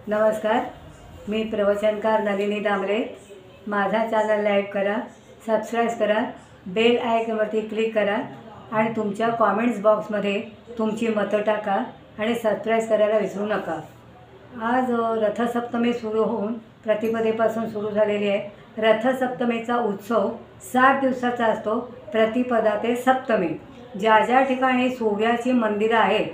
नमस्कार, मी प्रवचनकार नलिनी दामले। माझा चॅनल लाईक करा, सबस्क्राईब करा, बेल आयकॉनवरती क्लिक करा आणि तुमच्या कॉमेंट्स बॉक्समध्ये तुमची मतं टाका आणि सबस्क्राईब करायला विसरू नका। आज रथसप्तमी सुरू होऊन प्रतिपदेपासून सुरू झालेली आहे। रथसप्तमीचा उत्सव 7 दिवसाचा असतो। प्रतिपदा ते सप्तमी ज्या ज्या ठिकाणी सूर्याची मंदिरं आहेत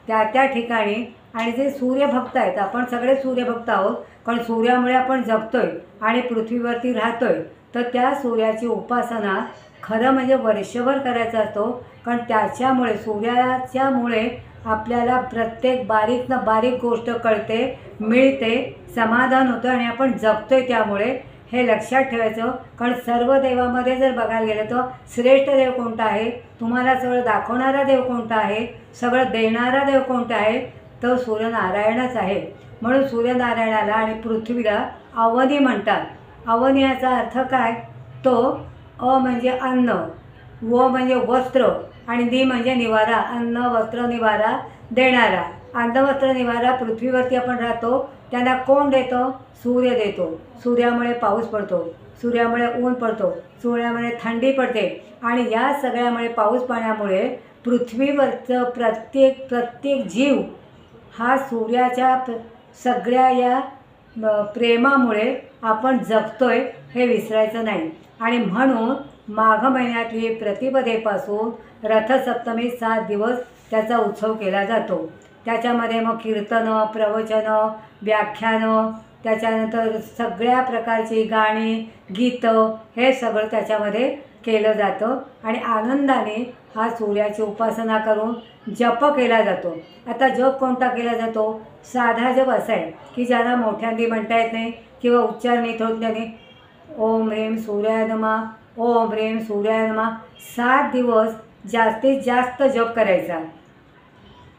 त्या ठिकाणी आणि जे सूर्यभक्त आहेत, आपण सगळे सूर्यभक्त आहोत, कारण सूर्यामुळे आपण जगतोय आणि पृथ्वीवरती राहतोय, तर त्या सूर्याची उपासना खरं म्हणजे वर्षभर करायचा असतो। कारण त्याच्यामुळे सूर्याच्यामुळे आपल्याला प्रत्येक बारीक ना बारीक गोष्ट कळते, मिळते, समाधान होतं आणि आपण जगतोय। त्यामुळे हे लक्षात ठेवायचं। कारण सर्व देवामध्ये जर बघायला गेलं तर श्रेष्ठ देव कोणता आहे, तुम्हाला सगळं दाखवणारा देव कोणता आहे, सगळं देणारा देव कोणता आहे, तो सूर्यनारायणच आहे। म्हणून सूर्यनारायणाला आणि पृथ्वीला अवनी म्हणतात। अवनी याचा अर्थ काय, तो अ म्हणजे अन्न, व म्हणजे वस्त्र आणि नि म्हणजे निवारा, अन्न वस्त्र निवारा देणारा। अन्न वस्त्र निवारा पृथ्वीवरती आपण राहतो, त्यांना कोण देतो, सूर्य देतो। सूर्यामुळे पाऊस पडतो, सूर्यामुळे ऊन पडतो, सूर्यामुळे थंडी पडते आणि या सगळ्यामुळे पाऊस पाण्यामुळे पृथ्वीवरचं प्रत्येक जीव हा सूर्याच्या सगळ्या या प्रेमामुळे आपण जगतोय हे विसरायचं नाही। आणि म्हणून माघ महिन्यातली प्रतिपदेपासून रथसप्तमी 7 दिवस त्याचा उत्सव केला जातो। त्याच्यामध्ये मग कीर्तनं, प्रवचनं, व्याख्यानं, त्याच्यानंतर सगळ्या प्रकारची गाणी, गीतं हे सगळं त्याच्यामध्ये केलं जातं आणि आनंदाने हा सूर्याची उपासना करून जप केला जातो। आता जप कोणता केला जातो, साधा जप असा आहे की ज्याला मोठ्यांनी म्हणता येत नाही किंवा उच्चार नीट होत नाही। ओम ह्रीं सूर्याय नमः, ओम ह्रीं सूर्याय नमः 7 दिवस जास्तीत जास्त जप करायचा।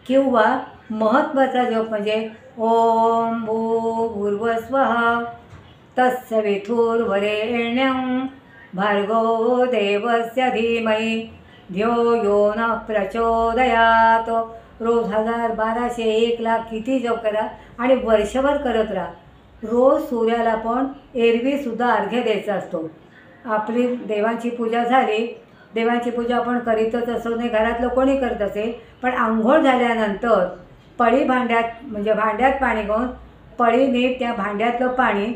किंवा महत्त्वाचा जप म्हणजे ओम भूर्भुवस्वः तत्सवितुर्वरेण्यं भर्गो देवस्य धीमहि धियो यो न प्रचोदयात। रोज 1000, 1200, 1,00,000 किती जप करा आणि वर्षभर करत राहा। रोज सूर्याला पण एरवीसुद्धा अर्घ्य द्यायचा असतो। आपली देवांची पूजा झाली, देवांची पूजा आपण करीतच असतो नाही, घरातलं कोणी करत असेल, पण आंघोळ झाल्यानंतर पळी भांड्यात म्हणजे भांड्यात पाणी घेऊन पळीने त्या भांड्यातलं पाणी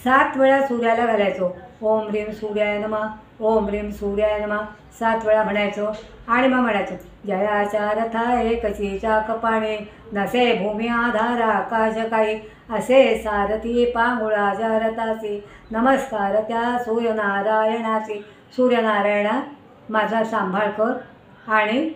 7 वेळा सूर्याला घालायचो। ओम ह्रीं सूर्याय नमः, ओम ह्रीं सूर्याय नमः 7 वेळा म्हणायचो आणि मग म्हणायचो जयाच्या रथाये कशी चाकपाणे, नसे भूमी आधार आकाश काही, असे सारथी पांगुळाच्या रथासी, नमस्कार त्या सूर्यनारायणासी। सूर्यनारायणा माझा सांभाळ कर आणि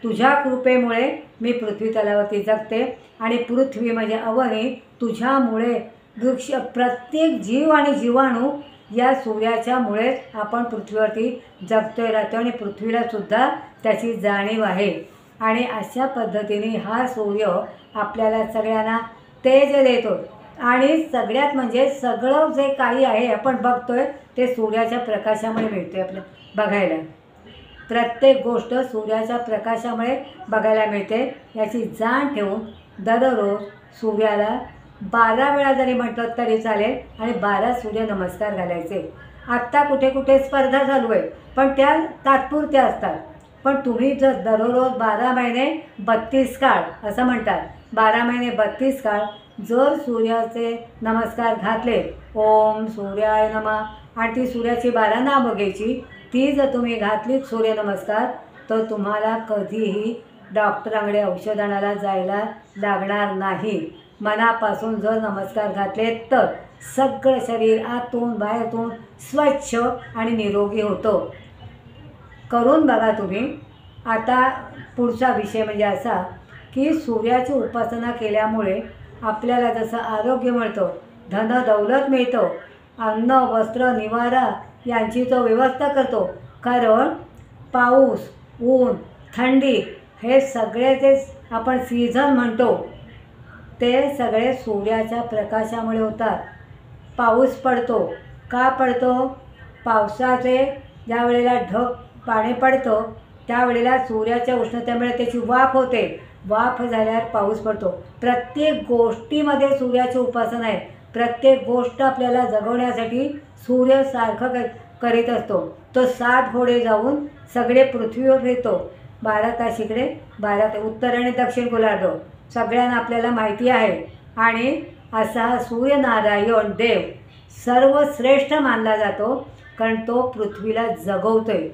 तुझ्या कृपेमुळे मी पृथ्वी तलावरती जगते आणि पृथ्वी म्हणजे अवनी, तुझ्यामुळे वृक्ष प्रत्येक जीव आणि जीवाणू या सूर्याच्यामुळेच आपण पृथ्वीवरती जगतोय, राहतो आणि पृथ्वीलासुद्धा त्याची जाणीव आहे। आणि अशा पद्धतीने हा सूर्य आपल्याला सगळ्यांना तेज देतो आणि सगळ्यात म्हणजे सगळं जे काही आहे आपण बघतोय ते सूर्याच्या प्रकाशामुळे मिळतोय आपल्याला बघायला। प्रत्येक गोष्ट सूर्याच्या प्रकाशामुळे बघायला मिळते। याची जाण ठेवून दररोज सूर्याला 12 वेळा जरी म्हटलं तरी चालेल आणि 12 सूर्य नमस्कार घालायचे। आत्ता कुठे कुठे स्पर्धा चालू आहे, पण त्या तात्पुरत्या असतात। पण तुम्ही जर दररोज 12 महिने 32 काळ असं म्हणतात, 12 महिने 32 काळ जर सूर्याचे नमस्कार घातले, ओम सूर्याय नमः, आणि ती सूर्याची 12 नावं घ्यायची, ती जर तुम्ही घातलीत सूर्यनमस्कार, तर तुम्हाला कधीही डॉक्टरांकडे औषध आणायला जायला लागणार नाही। मनापासून जर नमस्कार घातले तर सगळं शरीर आतून बाहेरून स्वच्छ आणि निरोगी होतं। करून बघा तुम्ही। आता पुढचा विषय म्हणजे असा की सूर्याची उपासना केल्यामुळे आपल्याला जसं आरोग्य मिळतं, धन दौलत मिळतं, अन्न वस्त्र निवारा यांची तो व्यवस्था करतो। कारण पाऊस, ऊन, थंडी हे सगळे जे आपण सीझन म्हणतो ते सगळे सूर्याच्या प्रकाशामुळे होतात। पाऊस पडतो का पडतो, पावसाचे ज्या वेळेला पाणी पडतं त्यावेळेला सूर्याच्या उष्णतेमुळे त्याची वाफ होते वाफ झाल्यावर पाऊस पडतो. प्रत्येक गोष्टीमध्ये सूर्याची उपासना आहे. प्रत्येक गोष्ट आपल्याला जगवण्यासाठी सूर्य सारखं करीत असतो. तो 7 घोडे जाऊन सगळे पृथ्वीवर येतो. 12 तास इकडे, 12 तास उत्तर आणि दक्षिण गोलार्ध सगळ्यांना आपल्याला माहिती आहे. आणि असा हा सूर्यनारायण देव सर्वश्रेष्ठ मानला जातो, कारण तो पृथ्वीला जगवतोय.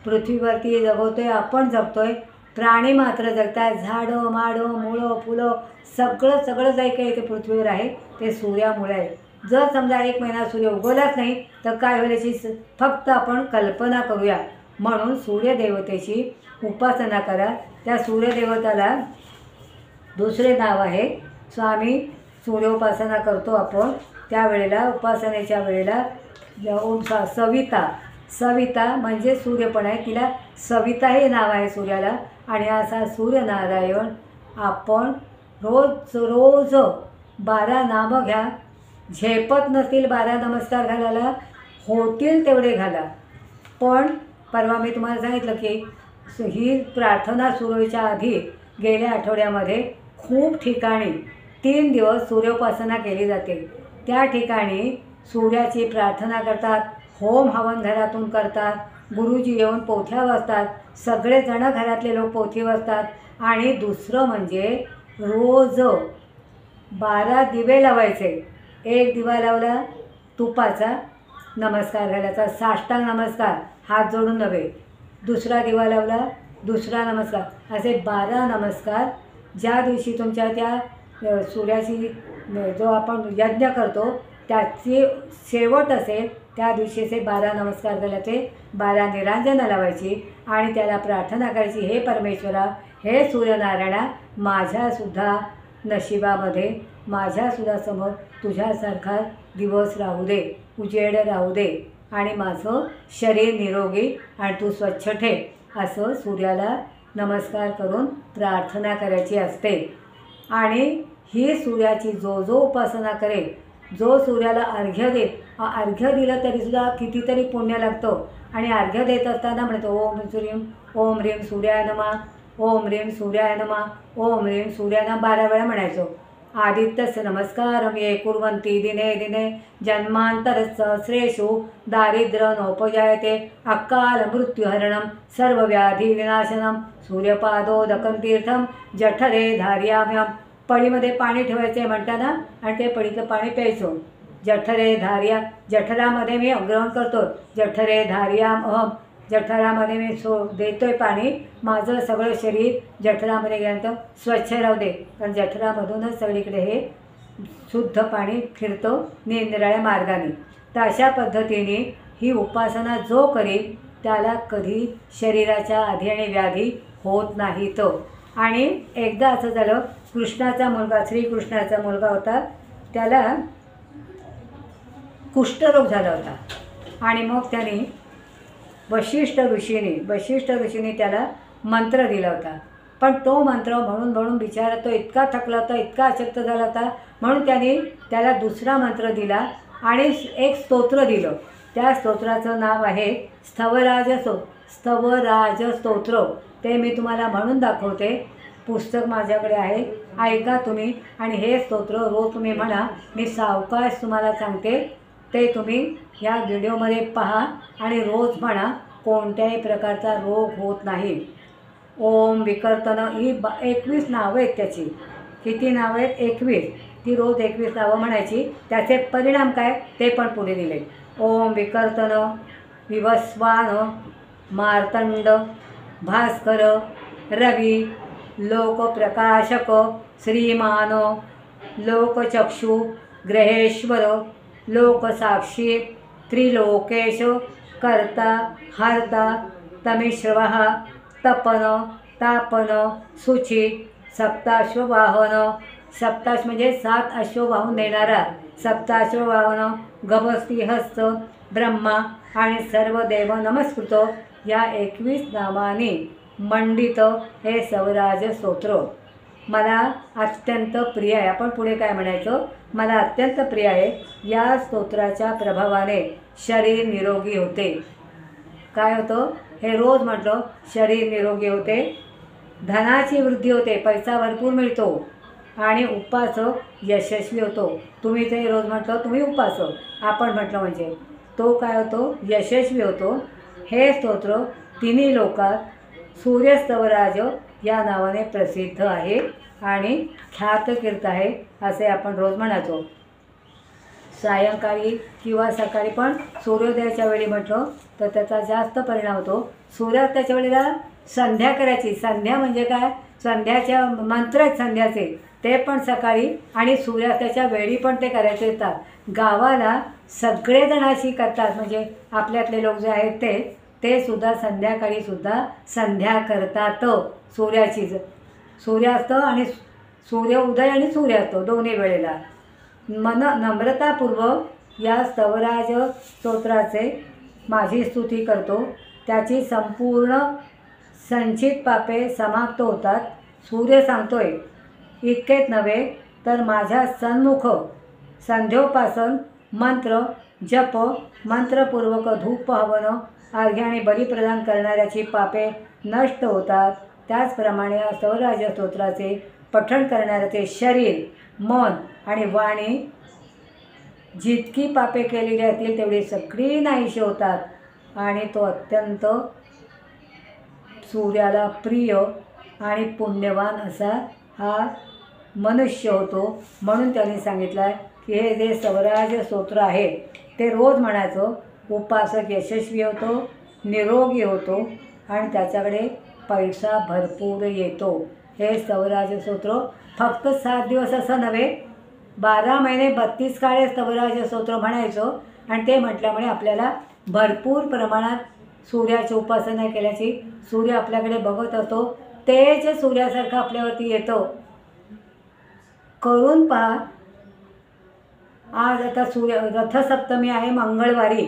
पृथ्वीवरती जगवतोय, आपण जगतोय, प्राणी मात्र जगतात. झाडं माडं मुळं फुलं सगळं सगळं जे काही ते पृथ्वीवर आहे ते सूर्यामुळे आहे. जर समजा 1 महिना सूर्य उगवलाच नाही तर काय होईल याची फक्त आपण कल्पना करूया. म्हणून सूर्यदेवतेची उपासना करा. त्या सूर्यदेवताला दुसरे नाव आहे स्वामी. सूर्योपासना करतो आपण त्यावेळेला, उपासनेच्या वेळेला सविता. सविता म्हणजे सूर्य पण आहे, तिला सविता हे नाव आहे सूर्याला. आणि असा सूर्यनारायण आपण रोज रोज 12 नामं घ्या. झेपत नसतील 12 नमस्कार घालायला, होतील तेवढे घाला. पण परवा मी तुम्हाला सांगितलं की ही प्रार्थना सुरू व्हायच्या आधी गेल्या आठवड्यामध्ये खूप ठिकाणी 3 दिवस सूर्योपासना केली जाते. त्या ठिकाणी सूर्याची प्रार्थना करतात, होम हवन घरातून करतात, गुरुजी येऊन पोथ्या वाचतात, सगळेजण घरातले लोक पोथी वाचतात. आणि दुसरं म्हणजे रोज 12 दिवे लावायचे. 1 दिवा लावला तुपाचा, नमस्कार घालायचा, साष्टांग नमस्कार, हात जोडून नव्हे. दुसरा दिवा लावला, दुसरा नमस्कार, असे 12 नमस्कार. ज्या दिवशी तुमच्या त्या सूर्याची जो आपण यज्ञ करतो त्याची शेवट असेल त्या दिवशीचे 12 नमस्कार घालायचे, 12 निरांजनं लावायची आणि त्याला प्रार्थना करायची, हे परमेश्वरा, हे सूर्यनारायणा, माझ्यासुद्धा नशिबामध्ये, माझ्यासुद्धा समोर तुझ्यासारखा दिवस राहू दे, उजेड राहू दे आणि माझं शरीर निरोगी आणि तू स्वच्छ ठेव, असं सूर्याला नमस्कार करून प्रार्थना करायची असते. आणि ही सूर्याची जो जो उपासना करेल, जो सूर्याला अर्घ्य देईल, अर्घ्य दिलं तरीसुद्धा कितीतरी पुण्य लागतं. आणि अर्घ्य देत असताना म्हणतो ओम सूर्यम ओम ह्रीं सूर्याय नमः, ओम ह्रीं सूर्याय नमः, ओम ह्रीं सूर्याय नमः 12 वेळा म्हणायचो. आदित्यस्य नमस्कारं ये कुर्वन्ति दिने दिने जन्मान्तरसहस्रेषु दारिद्र्य नोपजायते अकाल मृत्युहरणं सर्वव्याधिविनाशनं सूर्यपादोदकं तीर्थं जठरे धारयाम्यहं. पळीमध्ये पाणी ठेवायचे म्हणताना आणि ते पळीचं पाणी प्यायचं. जठरे धार्या, जठरामध्ये मी ग्रहण करतो, जठरे धार्याम अहम, जठरामध्ये मी देतोय पाणी. माझं सगळं शरीर जठरामध्ये गेल्यानंतर स्वच्छ राहू दे, कारण जठरामधूनच सगळीकडे हे शुद्ध पाणी फिरतं निरनिराळ्या मार्गाने. तर अशा पद्धतीने ही उपासना जो करील त्याला कधी शरीराच्या आधी आणि व्याधी होत नाहीत. आणि एकदा असं झालं, कृष्णाचा मुलगा, श्रीकृष्णाचा मुलगा होता, त्याला कुष्ठरोग झाला होता. आणि मग त्याने वशिष्ठ ऋषीने त्याला मंत्र दिला होता. पण तो मंत्र म्हणून बिचारा तो इतका थकला होता, इतका अशक्त झाला होता, म्हणून त्याने त्याला दुसरा मंत्र दिला आणि एक स्तोत्र दिलं. त्या स्तोत्राचं नाव आहे स्थवराज स्तोत्र. ते मी तुम्हाला म्हणून दाखवते. पुस्तक माझ्याकडे आहे, ऐका तुम्ही. आणि हे स्तोत्र रोज तुम्ही म्हणा. मी सावकाश तुम्हाला सांगते, ते तुम्ही या व्हिडिओमध्ये पहा आणि रोज म्हणा. कोणत्याही प्रकारचा रोग होत नाही. ओम विकर्तन ही 21 नावं आहेत त्याची. किती नावं आहेत? 21. ती रोज 21 नावं म्हणायची. त्याचे परिणाम काय ते पण पुढे दिले. ओम विकर्तन, विवस्वान, मार्तंड, भास्कर, रवी, लोकप्रकाशक, श्रीमान, लोकचक्षु, ग्रहेश्वर, लोकसाक्षी, त्रिलोकेश, कर्ता, हर्ता, तमिश्रवः, तपन, तापन, सुची, सप्ताश्ववाहन. सप्ताश्व म्हणजे 7 अश्व वाहून देणारा. सप्ताश्ववाहन, गभस्ती हस्त, ब्रह्मा आणि सर्व देव नमस्कृत. या 21 नावाने मंडित हे स्वराज स्तोत्र मला अत्यंत प्रिय आहे. आपण पुढे काय म्हणायचं? मला अत्यंत प्रिय आहे. या स्तोत्राच्या प्रभावाने शरीर निरोगी होते. काय होतं? हे रोज म्हटलं, शरीर निरोगी होते. धनाची वृद्धी होते, पैसा भरपूर मिळतो आणि उपासक यशस्वी होतो. तुम्ही ते रोज म्हटलं, तुम्ही उपासक आपण म्हटलं म्हणजे तो काय होतो, यशस्वी होतो. हे स्तोत्र तिन्ही लोकात सूर्यस्तवराज या नावाने प्रसिद्ध आहे आणि ख्यातकीर्त आहे असे आपण रोज म्हणायचो. सायंकाळी किंवा सकाळी पण सूर्योदयाच्या वेळी म्हटलं तर त्याचा जास्त परिणाम होतो. सूर्यास्ताच्या वेळेला संध्या करायची. संध्या म्हणजे काय, संध्याच्या मंत्र आहेत संध्याचे, ते पण सकाळी आणि सूर्यास्ताच्या वेळी पण ते करायचे येतात. गावाला सगळेजण अशी करतात, म्हणजे आपल्यातले लोक जे आहेत ते सुद्धा संध्याकाळी सुद्धा संध्या करतात. सूर्याचीच सूर्यास्त आणि सूर्योदय आणि सूर्यास्त दोन्ही वेळेला नम्रतापूर्वक या स्तवराज स्तोत्राचे माझी स्तुती करतो. त्याची संपूर्ण संचित पापे समाप्त होतात. सूर्य सांगतोय इतकेच नव्हे तर माझ्या सन्मुख संध्योपासन मंत्र जप मंत्रपूर्वक धूप हवन अर्घ्य आणि बलिप्रदान करणाऱ्याची पापे नष्ट होतात. त्याचप्रमाणे या स्तवराज स्तोत्राचे पठण करणाऱ्याचे शरीर मन आणि वाणी जितकी पापे केलेली असतील तेवढी सगळी नाहीशी होतात आणि तो अत्यंत सूर्याला प्रिय आणि पुण्यवान असा हा मनुष्य होतो. म्हणून त्यांनी सांगितलं आहे की हे जे स्तवराज स्तोत्र आहे ते रोज म्हणायचं. उपासक यशस्वी होतो, निरोगी होतो आणि त्याच्याकडे पैसा भरपूर येतो. हे स्तवराज स्तोत्र फक्त 7 दिवस असं नव्हे, 12 महिने 32 काळे स्तवराज स्तोत्र म्हणायचं. आणि ते म्हटल्यामुळे आपल्याला भरपूर प्रमाणात सूर्याची उपासना केल्याची, सूर्य आपल्याकडे बघत असतो, तेज सूर्यासारखं आपल्यावरती येतं. करून पहा. आज आता रथसप्तमी आहे, मंगळवारी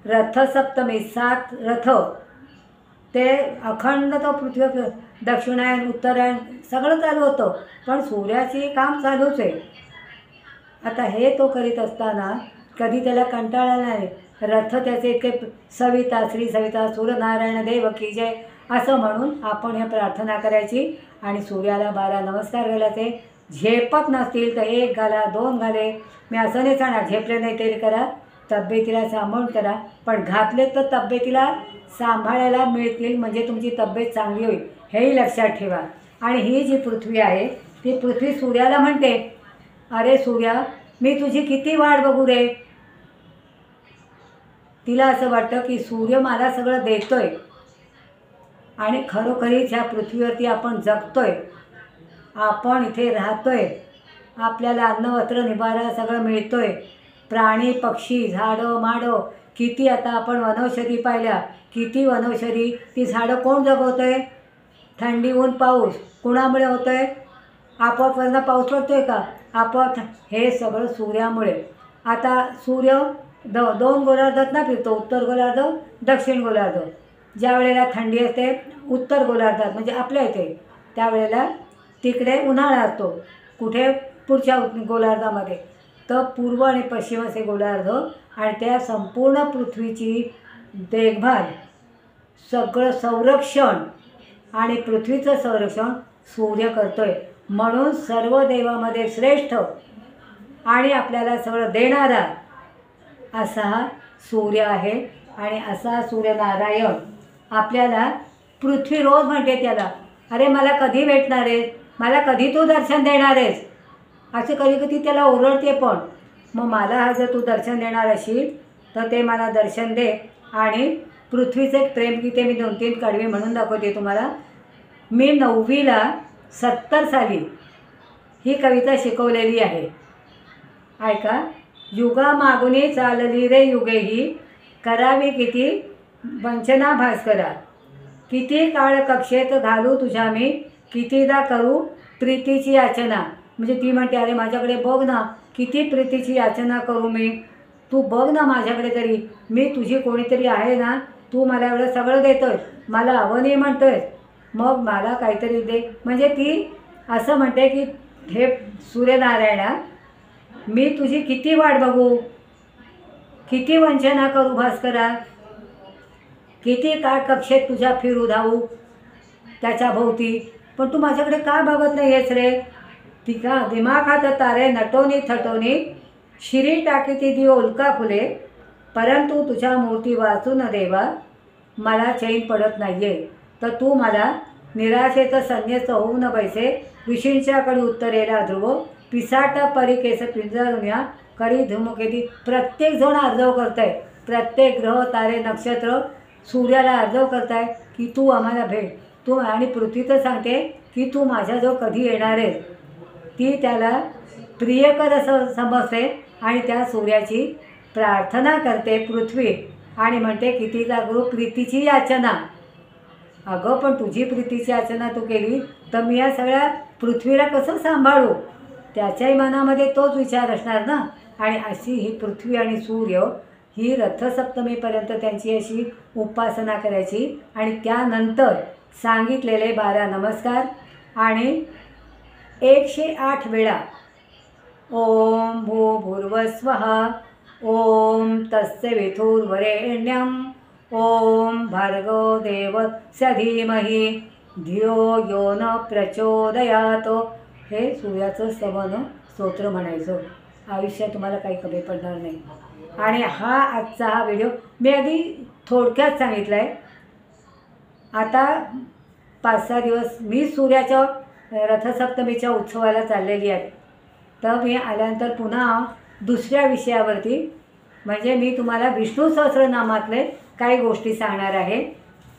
रथसप्तमी. 7 रथ ते अखंड तो पृथ्वी दक्षिणायन उत्तरायण सगळं चालू होतं, पण सूर्याची काम चालूच आहे. आता हे तो करीत असताना कधी त्याला कंटाळा नाही. रथ त्याचे इतके सविता श्री सविता सूर्यनारायण देव की जय असं म्हणून आपण हे प्रार्थना करायची आणि सूर्याला 12 नमस्कार घालायचे. झेपत नसतील तर 1 घाला, 2 घाले. मी असं नाही सांगणार झेपले नाही तरी करा, तब्येतीला सांभाळून करा, पण घातले तर तब्येतीला सांभाळायला मिळतील, म्हणजे तुमची तब्येत चांगली होईल, हेही लक्षात ठेवा. आणि ही जी पृथ्वी आहे ती पृथ्वी सूर्याला म्हणते, अरे सूर्या मी तुझी किती वाट बघू रे. तिला असं वाटतं की सूर्य मला सगळं देतोय आणि खरोखरीच ह्या पृथ्वीवरती आपण जगतोय, आपण इथे राहतोय, आपल्याला अन्न वस्त्र निवारा सगळं मिळतोय. प्राणी पक्षी झाडं माडं किती, आता आपण वनौषधी पाहिल्या, किती वनौषधी ती झाडं कोण जगवतं आहे. थंडी ऊन पाऊस कुणामुळे होतं आहे, आपोआप वरनं पाऊस पडतो आहे का, आपोआप हे सगळं सूर्यामुळे. आता सूर्य 2 गोलार्धात ना फिरतो, उत्तर गोलार्ध दक्षिण गोलार्ध. ज्या वेळेला थंडी असते उत्तर गोलार्धात म्हणजे आपल्या इथे, त्यावेळेला तिकडे उन्हाळा असतो. कुठे पुढच्या गोलार्धामध्ये तर पूर्व आणि पश्चिम असे गोलार्ध. आणि त्या संपूर्ण पृथ्वीची देखभाल सगळं संरक्षण आणि पृथ्वीचं संरक्षण सूर्य करतोय. म्हणून सर्व देवामध्ये श्रेष्ठ आणि आपल्याला सगळं देणारा असा हा सूर्य आहे. आणि असा सूर्यनारायण आपल्याला पृथ्वी रोज म्हणते त्याला, अरे मला कधी भेटणार आहेस, मला कधी तू दर्शन देणार आहेस, असे कधी कधी त्याला ओरडते. पण मग मला हा जर तू दर्शन देणार असेल तर ते मला दर्शन दे. आणि पृथ्वीचे प्रेमगीते मी 2-3 कडवे म्हणून दाखवते तुम्हाला. मी 9वीला 70 साली ही कविता शिकवलेली आहे, ऐका. युगा मागुनी चालली रे युगे ही, करावी किती वंचना भास्करा. किती काळ कक्षेत घालू तुझ्या मी, कितीदा करू प्रीतीची याचना. म्हणजे ती म्हणते, अरे माझ्याकडे बघ ना, किती प्रीतीची याचना करू मी, तू बघ ना माझ्याकडे तरी, मी तुझी कोणीतरी आहे ना, तू मला एवढं सगळं देतोय, मला हवं नाही म्हणतोय, मग मला काहीतरी दे. म्हणजे ती असं म्हणते की हे सूर्यनारायणा, मी तुझी किती वाट बघू, किती वंचना करू भास्करा, किती काळ कक्षेत तुझ्या फिरू धावू, त्याच्या भोवती, पण तू माझ्याकडे का बघत नाही आहेस रे? तिका दिमाखात तारे नटोनी थटोनी, शिरी टाकी ती दी उल्का फुले, परंतु तुझ्या मूर्ती वाचून देवा मला चैन पडत नाही आहे. तर तू मला निराशेचं संन्यस्त होऊ न बैसे, ऋषींच्याकडे उत्तरेला ध्रुव, पिसाट परी केस पिंजरुन्या, करी धुमकेती. प्रत्येकजण अर्जव करत आहे, प्रत्येक ग्रह तारे नक्षत्र सूर्याला अर्जव करत आहे की तू आम्हाला भेट. तू आणि पृथ्वी तर सांगते की तू माझ्याजवळ कधी येणार आहे. ती त्याला प्रियकर असं समजते आणि त्या सूर्याची प्रार्थना करते पृथ्वी आणि म्हणते कितीचा गुरु प्रीतीची याचना. अगं पण तुझी प्रीतीची याचना तू केली तर मी या सगळ्या पृथ्वीला कसं सांभाळू? त्याच्याही मनामध्ये तोच विचार असणार ना. आणि अशी ही पृथ्वी आणि सूर्य ही रथसप्तमीपर्यंत त्यांची अशी उपासना करायची आणि त्यानंतर सांगितलेले 12 नमस्कार आणि 108 वेळा ओम भूर्भुवस्वः, ओम तस्य वितुर्वरेण्यं, ओम भर्गो देवस्य धीमहि धियो यो न प्रचोदयात. हे सूर्याचं स्तवन स्तोत्र म्हणायचं. आयुष्यात तुम्हाला काही कमी पडणार नाही. आणि आजचा हा व्हिडिओ मी आधी थोडक्यात सांगितला आहे. आता 5-6 दिवस मी सूर्याच्या रथसप्तमीच्या उत्सवाला चाललेली आहे. तर मी आल्यानंतर पुन्हा दुसऱ्या विषयावरती म्हणजे मी तुम्हाला विष्णू सहस्रनामातले काही गोष्टी सांगणार आहे.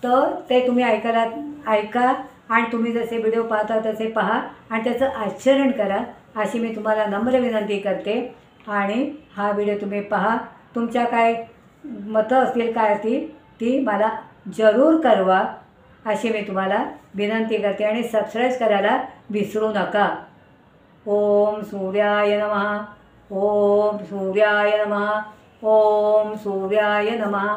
तर ते तुम्ही ऐका आणि तुम्ही जसे व्हिडिओ पाहता तसे पहा आणि त्याचं आचरण करा अशी मी तुम्हाला नम्र विनंती करते. आणि हा व्हिडिओ तुम्ही पहा. तुमच्या काय मतं असतील काय ती मला जरूर कळवा अशी मी तुम्हाला विनंती करते. आणि सबस्क्राईब करायला विसरू नका. ओम सूर्याय नमः, ओम सूर्याय नमः, ओम सूर्याय नमः,